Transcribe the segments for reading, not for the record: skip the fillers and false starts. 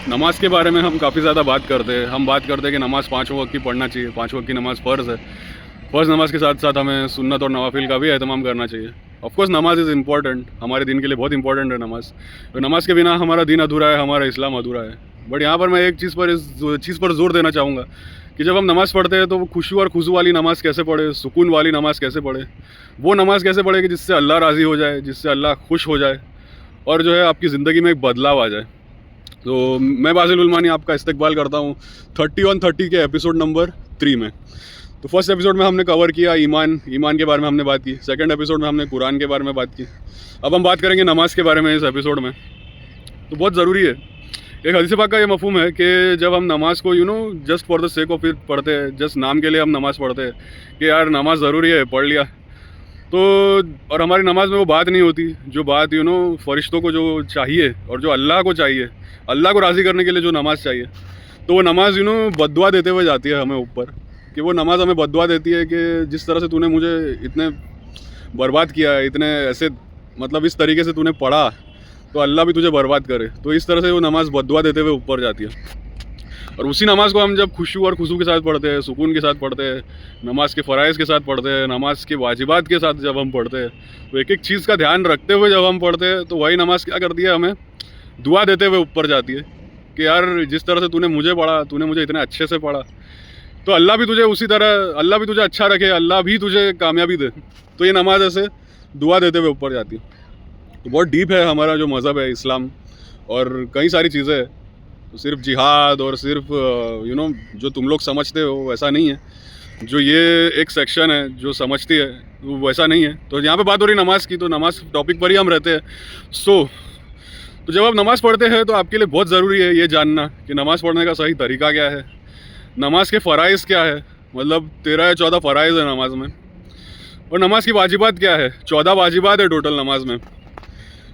नमाज़ के बारे में हम काफ़ी ज़्यादा बात करते हैं। हम बात करते हैं कि नमाज़ 5 वक्त की पढ़ना चाहिए, 5 वक्त की नमाज़ फ़र्ज़ है। फ़र्ज़ नमाज़ के साथ साथ हमें सुन्नत और नवाफ़िल का भी एहतमाम करना चाहिए। ऑफ़ कोर्स नमाज़ इज़ इम्पॉर्टेंट, हमारे दिन के लिए बहुत इंपॉर्टेंट है नमाज़। तो नमाज़ के बिना हमारा दिन अधूरा है, हमारा इस्लाम अधूरा है। बट यहाँ पर मैं एक चीज़ पर इस चीज़ पर ज़ोर देना चाहूँगा कि जब हम नमाज़ पढ़ते हैं तो वो खुशू और खुशू वाली नमाज़ कैसे पढ़े, सुकून वाली नमाज़ कैसे पढ़े, वो नमाज़ कैसे पढ़े कि जिससे अल्लाह राज़ी हो जाए, जिससे अल्लाह खुश हो जाए और जो है आपकी ज़िंदगी में एक बदलाव आ जाए। तो मैं बाज़िल उलमानी आपका इस्तकबाल करता हूँ 30 on 30 के एपिसोड नंबर 3 में। तो फर्स्ट एपिसोड में हमने कवर किया ईमान के बारे में हमने बात की। सेकंड एपिसोड में हमने कुरान के बारे में बात की। अब हम बात करेंगे नमाज़ के बारे में इस एपिसोड में। तो बहुत ज़रूरी है, एक हदीस पाक का ये मफ़हूम है कि जब हम नमाज़ को just for the sake of it पढ़ते हैं, जस्ट नाम के लिए हम नमाज़ पढ़ते हैं कि यार नमाज़ ज़रूरी है, पढ़ लिया तो, और हमारी नमाज़ में वो बात नहीं होती जो बात फ़रिश्तों को जो चाहिए और जो अल्लाह को चाहिए, अल्लाह को राज़ी करने के लिए जो नमाज़ चाहिए, तो वो नमाज़ बद्दुआ देते हुए जाती है हमें ऊपर। कि वो नमाज़ हमें बद्दुआ देती है कि जिस तरह से तूने मुझे इतने बर्बाद किया है, इतने ऐसे मतलब इस तरीके से तूने पढ़ा तो अल्लाह भी तुझे बर्बाद करे। तो इस तरह से वो नमाज़ बद्दुआ देते हुए ऊपर जाती है। और उसी नमाज़ को हम जब खुशू और खुशू के साथ पढ़ते हैं, सुकून के साथ पढ़ते हैं, नमाज के फ़राइज़ के साथ पढ़ते हैं, नमाज के वाजिबात के साथ जब हम पढ़ते हैं, तो एक एक चीज़ का ध्यान रखते हुए जब हम पढ़ते हैं, तो वही नमाज़ क्या करती है, हमें दुआ देते हुए ऊपर जाती है कि यार जिस तरह से तूने मुझे पढ़ा, तूने मुझे इतने अच्छे से पढ़ा, तो अल्लाह भी तुझे उसी तरह, अल्लाह भी तुझे अच्छा रखे, अल्लाह भी तुझे कामयाबी दे। तो ये नमाज़ ऐसे दुआ देते हुए ऊपर जाती है। तो बहुत डीप है हमारा जो मज़हब है इस्लाम, और कई सारी चीज़ें हैं। तो सिर्फ जिहाद और सिर्फ जो तुम लोग समझते हो वैसा नहीं है, जो ये एक सेक्शन है जो समझती है वो वैसा नहीं है। तो यहाँ पे बात हो रही नमाज़ की, तो नमाज़ टॉपिक पर ही हम रहते हैं। तो जब आप नमाज़ पढ़ते हैं तो आपके लिए बहुत ज़रूरी है ये जानना कि नमाज़ पढ़ने का सही तरीका क्या है, नमाज के फ़राइज़ क्या है, मतलब 13 या 14 फ़राइज़ है नमाज में, और नमाज की वाजिबात क्या है, 14 वाजिबात है टोटल नमाज में।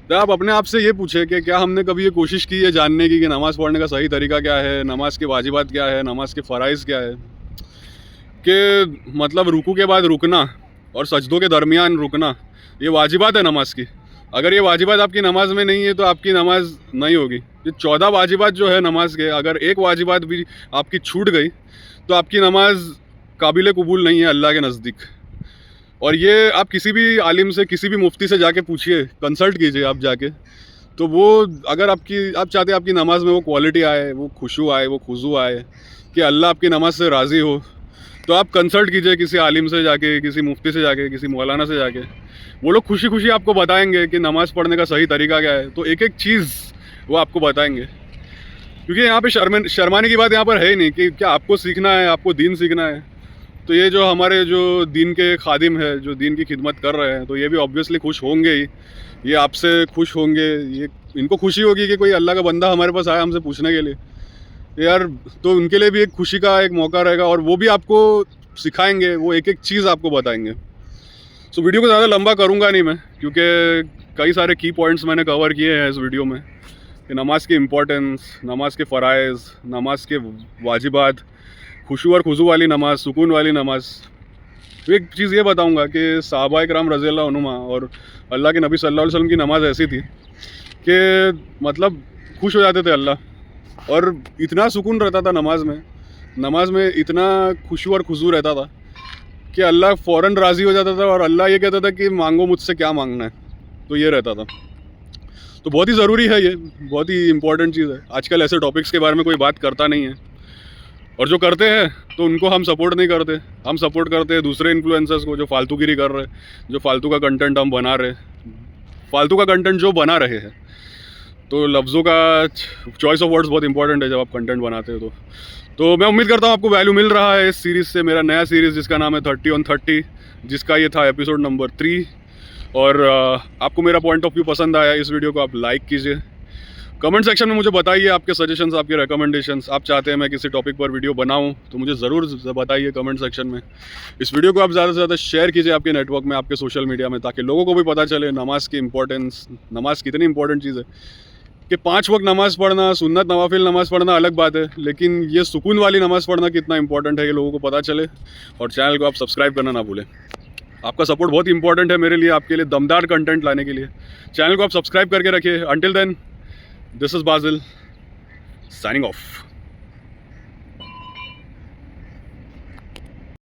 तो आप अपने आप से ये पूछे कि क्या हमने कभी ये कोशिश की है जानने की कि नमाज़ पढ़ने का सही तरीका क्या है, नमाज के वाजिबात क्या है, नमाज के फ़राइज़ क्या है, कि मतलब रुकू के बाद रुकना और सजदों के दरमियान रुकना, ये वाजिबात है नमाज की। अगर ये वाजिबात आपकी नमाज में नहीं है तो आपकी नमाज नहीं होगी। ये 14 वाजिबात जो है नमाज के, अगर एक वाजिबात भी आपकी छूट गई तो आपकी नमाज काबिल कबूल नहीं है अल्लाह के नज़दीक। और ये आप किसी भी आलिम से, किसी भी मुफ्ती से जाके पूछिए, कंसल्ट कीजिए आप जाके, तो वो अगर आप चाहते हैं आपकी नमाज में वो क्वालिटी आए, वो खुशू आए, वो खुजू आए, कि अल्लाह आपकी नमाज से राज़ी हो, तो आप कंसल्ट कीजिए किसी आलिम से जाके, किसी मुफ्ती से जाके, किसी मौलाना से जाके। वो लोग खुशी खुशी आपको बताएंगे कि नमाज़ पढ़ने का सही तरीका क्या है। तो एक एक चीज़ वो आपको बताएंगे, क्योंकि यहाँ पे शर्माने की बात यहाँ पर है ही नहीं कि क्या आपको सीखना है, आपको दीन सीखना है। तो ये जो हमारे जो दीन के खादिम है, जो दीन की खिदमत कर रहे हैं, तो ये भी ऑब्वियसली खुश होंगे ही, ये आपसे खुश होंगे, ये इनको खुशी होगी कि कोई अल्लाह का बंदा हमारे पास आया हमसे पूछने के लिए यार। तो उनके लिए भी एक खुशी का एक मौका रहेगा, और वो भी आपको सिखाएंगे, वो एक एक चीज़ आपको बताएंगे। सो वीडियो को ज़्यादा लंबा करूँगा नहीं मैं, क्योंकि कई सारे की पॉइंट्स मैंने कवर किए हैं इस वीडियो में, कि नमाज की इम्पोर्टेंस, नमाज के फ़राइज़, नमाज के वाजिबात, खुशू और खुजू वाली नमाज़, सुकून वाली नमाज़। तो एक चीज़ ये बताऊंगा कि सहाबाए किराम रज़ियल्लाहु अन्हुमा और अल्लाह के नबी सल्लल्लाहु अलैहि वसल्लम की नमाज़ ऐसी थी कि मतलब खुश हो जाते थे अल्लाह, और इतना सुकून रहता था नमाज में इतना खुशू और खुजू रहता था कि अल्लाह फ़ौरन राज़ी हो जाता था, और अल्लाह ये कहता था कि मांगो मुझसे क्या मांगना है। तो ये रहता था। तो बहुत ही ज़रूरी है, ये बहुत ही इंपॉर्टेंट चीज़ है। आजकल ऐसे टॉपिक्स के बारे में कोई बात करता नहीं है, और जो करते हैं तो उनको हम सपोर्ट नहीं करते। हम सपोर्ट करते हैं दूसरे इन्फ्लुएंसर्स को जो फालतूगिरी कर रहे हैं, जो फालतू का कंटेंट हम बना रहे हैं, फालतू का कंटेंट जो बना रहे हैं। तो लफ्ज़ों का चॉइस ऑफ वर्ड्स बहुत इंपॉर्टेंट है जब आप कंटेंट बनाते हैं। तो मैं उम्मीद करता हूँ आपको वैल्यू मिल रहा है इस सीरीज़ से, मेरा नया सीरीज़ जिसका नाम है 30 on 30, जिसका ये था एपिसोड नंबर 3। और आपको मेरा पॉइंट ऑफ व्यू पसंद आया, इस वीडियो को आप लाइक कीजिए। कमेंट सेक्शन में मुझे बताइए आपके सजेशंस, आपके रिकमेंडेशंस। आप चाहते हैं मैं किसी टॉपिक पर वीडियो बनाऊं तो मुझे ज़रूर बताइए कमेंट सेक्शन में। इस वीडियो को आप ज़्यादा से ज़्यादा शेयर कीजिए आपके नेटवर्क में, आपके सोशल मीडिया में, ताकि लोगों को भी पता चले नमाज की इंपॉर्टेंस, नमाज कितनी इंपॉर्टेंट चीज़ है। कि 5 वक्त नमाज़ पढ़ना, सुन्नत नवाफिल नमाज़ पढ़ना अलग बात है, लेकिन ये सुकून वाली नमाज़ पढ़ना कितना इंपॉर्टेंट है ये लोगों को पता चले। और चैनल को आप सब्सक्राइब करना ना भूलें। आपका सपोर्ट बहुत इंपॉर्टेंट है मेरे लिए, आपके लिए दमदार कंटेंट लाने के लिए। चैनल को आप सब्सक्राइब करके रखिए। Until then, this is Basil. Signing of.